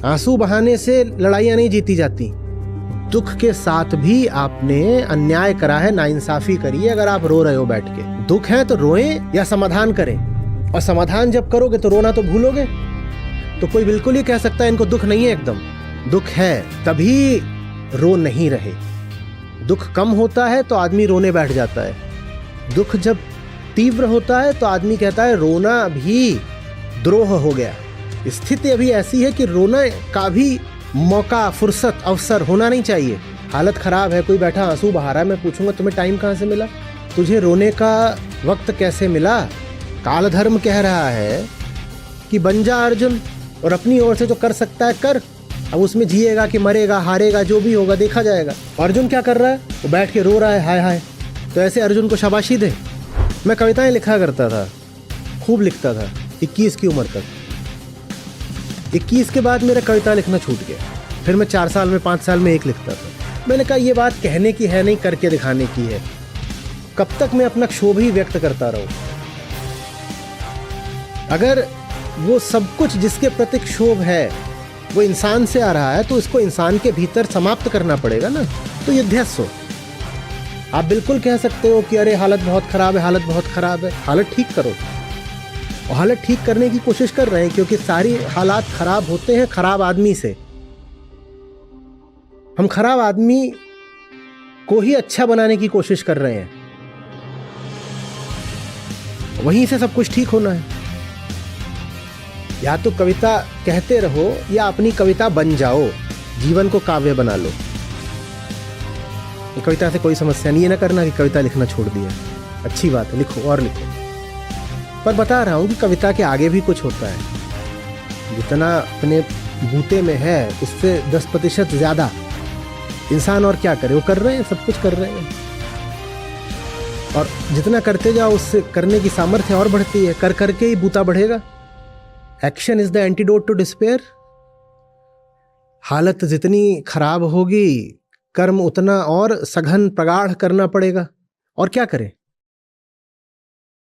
आंसू बहाने से लड़ाइयां नहीं जीती जाती। दुख के साथ भी आपने अन्याय करा है, नाइंसाफी करी है। अगर आप रो रहे हो बैठ के, दुख है तो रोएं या समाधान करें। और समाधान जब करोगे तो रोना तो भूलोगे। तो कोई बिल्कुल ही कह सकता है इनको दुख नहीं है, एकदम दुख है तभी रो नहीं रहे। दुख कम होता है तो आदमी रोने बैठ जाता है। दुख जब तीव्र होता है तो आदमी कहता है रोना भी द्रोह हो गया। स्थिति अभी ऐसी है कि रोना का भी मौका, फुर्सत, अवसर होना नहीं चाहिए। हालत खराब है, कोई बैठा आंसू बहा रहा है, मैं पूछूंगा तुम्हें टाइम कहाँ से मिला, तुझे रोने का वक्त कैसे मिला? काल धर्म कह रहा है कि बन जा अर्जुन और अपनी ओर से जो कर सकता है कर। अब उसमें जिएगा कि मरेगा, हारेगा, जो भी होगा देखा जाएगा। अर्जुन क्या कर रहा है? वो बैठ के रो रहा है, हाय हाय। तो ऐसे अर्जुन को शाबाशी दे। मैं कविताएं लिखा करता था, खूब लिखता था 21 की उम्र तक। 21 के बाद मेरा कविता लिखना छूट गया। फिर मैं 4 साल में, 5 साल में एक लिखता था। मैंने कहा ये बात कहने की है नहीं, करके दिखाने की है। कब तक मैं अपना क्षोभ ही व्यक्त करता रहूं? अगर वो सब कुछ जिसके प्रति क्षोभ है वो इंसान से आ रहा है तो इसको इंसान के भीतर समाप्त करना पड़ेगा ना। तो युद्धस्व हो। आप बिल्कुल कह सकते हो कि अरे हालत बहुत खराब है, हालत बहुत खराब है। हालत ठीक करो। और हालत ठीक करने की कोशिश कर रहे हैं, क्योंकि सारी हालात खराब होते हैं खराब आदमी से। हम खराब आदमी को ही अच्छा बनाने की कोशिश कर रहे हैं, वहीं से सब कुछ ठीक होना है। या तो कविता कहते रहो या अपनी कविता बन जाओ, जीवन को काव्य बना लो। कविता से कोई समस्या नहीं है। ना करना कि कविता लिखना छोड़ दिया, अच्छी बात है, लिखो और लिखो। पर बता रहा हूं कि कविता के आगे भी कुछ होता है। जितना अपने बूते में है उससे 10% ज्यादा इंसान और क्या करे, वो कर रहे हैं, सब कुछ कर रहे हैं। और जितना करते जाओ उससे करने की सामर्थ्य और बढ़ती है। कर करके ही बूता बढ़ेगा। Action is the antidote to despair. हालत जितनी खराब होगी, कर्म उतना और सघन प्रगाढ़ करना पड़ेगा। और क्या करें?